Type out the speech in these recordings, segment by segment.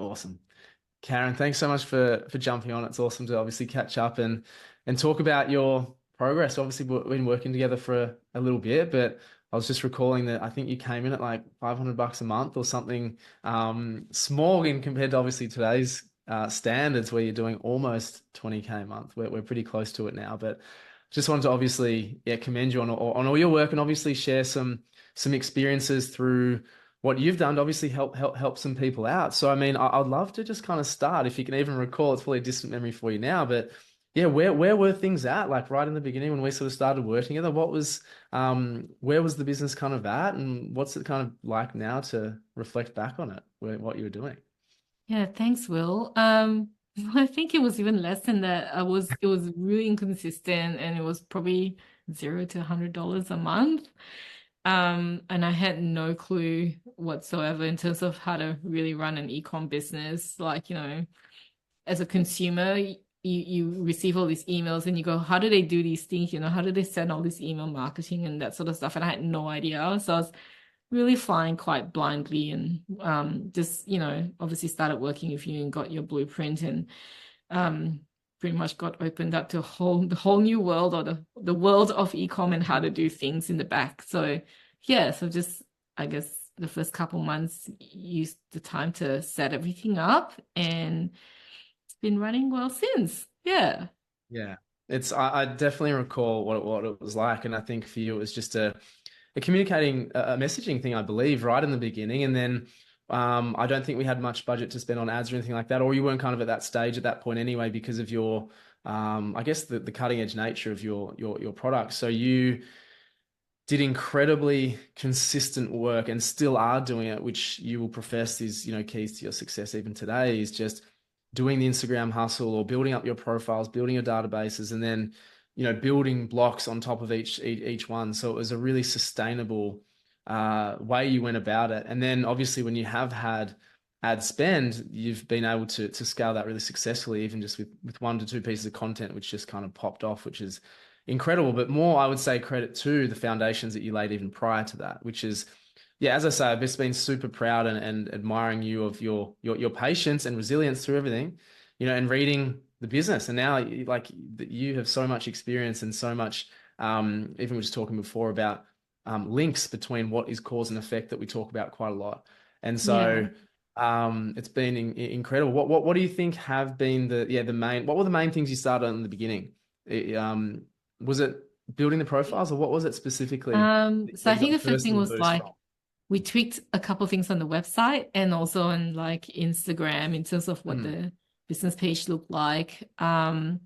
Awesome. Karen, thanks so much for jumping on. It's awesome to obviously catch up and talk about your progress. Obviously, we've been working together for a little bit, but I was just recalling that I think you came in at like $500 a month or something small in compared to obviously today's standards where you're doing almost 20K a month. We're pretty close to it now, but just wanted to obviously commend you on all your work and obviously share some experiences through what you've done to obviously help some people out. So, I mean, I'd love to just kind of start, if you can even recall, it's probably a distant memory for you now, but yeah, where were things at? Like right in the beginning when we sort of started working together, where was the business kind of at, and what's it kind of like now to reflect back on it, what you were doing? Yeah, thanks, Will. I think it was even less than that. It was really inconsistent and it was probably $0 to $100 a month. And I had no clue whatsoever in terms of how to really run an ecom business. Like, as a consumer, you receive all these emails and you go, how do they do these things? How do they send all this email marketing and that sort of stuff? And I had no idea. So I was really flying quite blindly and just, obviously started working with you and got your blueprint and pretty much got opened up to the whole new world or the world of ecom and how to do things in the back. So yeah, so just I guess the first couple months used the time to set everything up and it's been running well since. Yeah. Yeah, I definitely recall what it was like, and I think for you it was just a communicating a messaging thing, I believe, right in the beginning, and then I don't think we had much budget to spend on ads or anything like that, or you weren't kind of at that stage at that point anyway because of your I guess the cutting edge nature of your product. So you did incredibly consistent work and still are doing it, which you will profess is, keys to your success even today, is just doing the Instagram hustle or building up your profiles, building your databases, and then, building blocks on top of each one. So it was a really sustainable way you went about it. And then obviously when you have had ad spend, you've been able to scale that really successfully, even just with 1 to 2 pieces of content, which just kind of popped off, which is incredible. But more, I would say, credit to the foundations that you laid even prior to that, which is, yeah, as I say, I've just been super proud and admiring you of your patience and resilience through everything, and reading the business. And now, like, you have so much experience and so much, even we were just talking before about links between what is cause and effect that we talk about quite a lot. And Yeah. so it's been incredible. What do you think have been the main, what were the main things you started on in the beginning? Was it building the profiles, or what was it specifically So that I you got think the the first first thing little was boost like from? we tweaked a couple of things on the website and also on like Instagram in terms of what Mm, the business page looked like. Then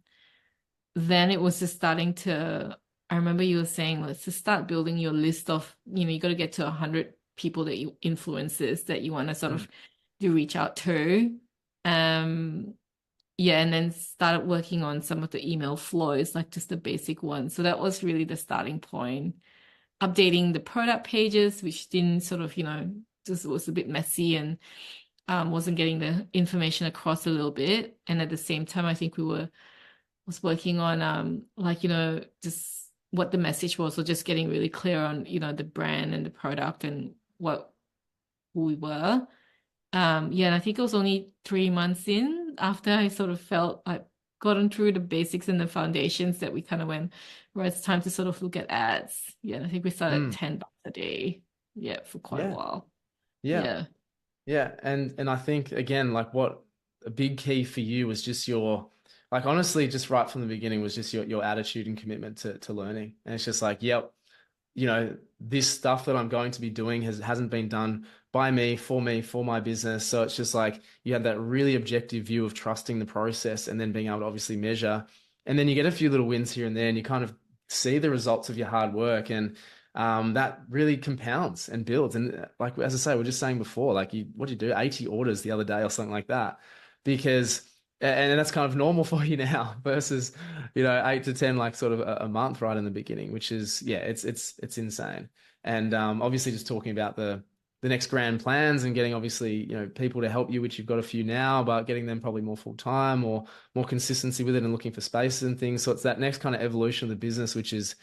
it was just starting to, I remember you were saying, let's just start building your list of, you got to get to 100 people that you influences that you want to sort mm, of do reach out to. Um, yeah, and then started working on some of the email flows, like just the basic ones. So that was really the starting point. Updating the product pages, which didn't sort of, just was a bit messy and wasn't getting the information across a little bit. And at the same time, I think was working on like, just what the message was, or just getting really clear on, the brand and the product and who we were. Yeah, and I think it was only 3 months in after I sort of felt I gotten through the basics and the foundations that we kind of went, right, it's time to sort of look at ads. Yeah, and I think we started at mm. $10 a day. Yeah, for quite a Yeah, while. yeah, Yeah. yeah. And I think again, like what a big key for you was just your, like honestly, just right from the beginning was just your attitude and commitment to learning. And it's just like, yep, this stuff that I'm going to be doing hasn't been done by me, for my business. So it's just like you had that really objective view of trusting the process and then being able to obviously measure. And then you get a few little wins here and there and you kind of see the results of your hard work. And that really compounds and builds. And like, as I say, we are just saying before, like what did you do? 80 orders the other day or something like that. Because and that's kind of normal for you now versus 8 to 10 like sort of a month right in the beginning, which is, yeah, it's insane. And obviously just talking about the next grand plans and getting obviously people to help you, which you've got a few now, but getting them probably more full time or more consistency with it and looking for spaces and things. So it's that next kind of evolution of the business, which is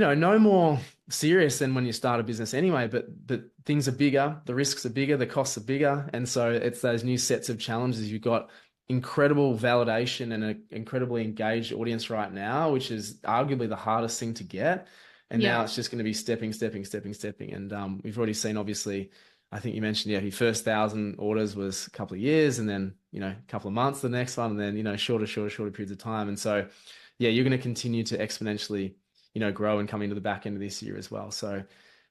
no more serious than when you start a business anyway, but things are bigger, the risks are bigger, the costs are bigger. And so it's those new sets of challenges. You've got incredible validation and an incredibly engaged audience right now, which is arguably the hardest thing to get. And now Yeah. it's just going to be stepping. And we've already seen, obviously, I think you mentioned, yeah, your first 1,000 orders was a couple of years, and then, a couple of months, the next one, and then, shorter periods of time. And so, yeah, you're going to continue to exponentially, grow and come into the back end of this year as well. So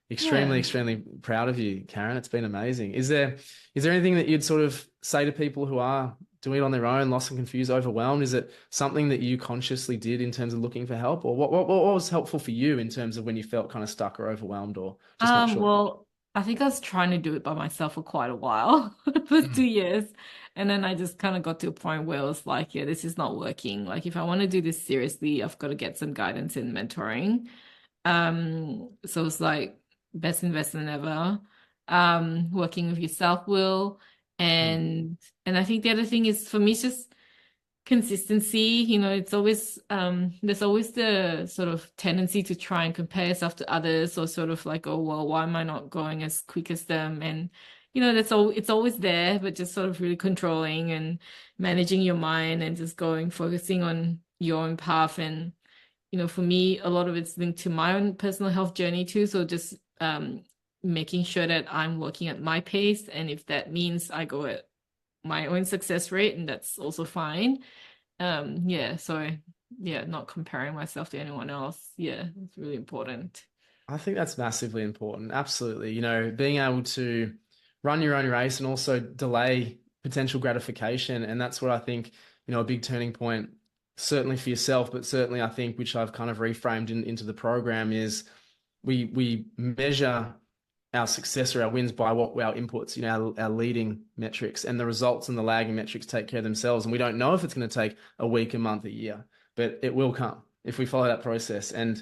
Yeah. extremely proud of you, Karen. It's been amazing. Is there anything that you'd sort of say to people who are doing it on their own, lost and confused, overwhelmed? Is it something that you consciously did in terms of looking for help, or what was helpful for you in terms of when you felt kind of stuck or overwhelmed or just not sure? Well, I think I was trying to do it by myself for quite a while, for Mm, 2 years. And then I just kind of got to a point where I was like, yeah, this is not working. Like, if I want to do this seriously, I've got to get some guidance and mentoring. So it's like best investment ever. Working with yourself, Will. mm, And I think the other thing is for me, it's just consistency. It's always there's always the sort of tendency to try and compare yourself to others, or sort of like, oh well, why am I not going as quick as them? And that's all, it's always there, but just sort of really controlling and managing your mind and just focusing on your own path. And for me, a lot of it's linked to my own personal health journey too. So just making sure that I'm working at my pace, and if that means I go at my own success rate, and that's also fine. Yeah, so yeah, not comparing myself to anyone else. Yeah, it's really important. I think that's massively important. Absolutely. Being able to run your own race and also delay potential gratification. And that's what I think, a big turning point, certainly for yourself, but certainly I think, which I've kind of reframed into the program, is we measure our success or our wins by what our inputs, our leading metrics, and the results and the lagging metrics take care of themselves. And we don't know if it's going to take a week, a month, a year, but it will come if we follow that process. And,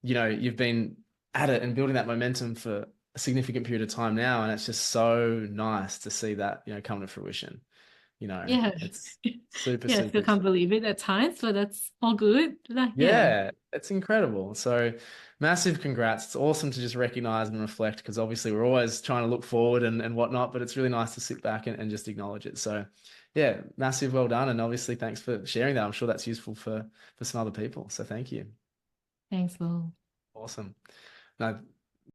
you've been at it and building that momentum for a significant period of time now. And it's just so nice to see that, come to fruition. Yeah. It's super, Yeah, I super still can't exciting. believe it at times, but that's all good. Like, yeah. Yeah, it's incredible. So massive congrats. It's awesome to just recognize and reflect, because obviously we're always trying to look forward and whatnot, but it's really nice to sit back and just acknowledge it. So yeah, massive well done. And obviously thanks for sharing that. I'm sure that's useful for some other people. So thank you. Thanks, Will. Awesome. Now,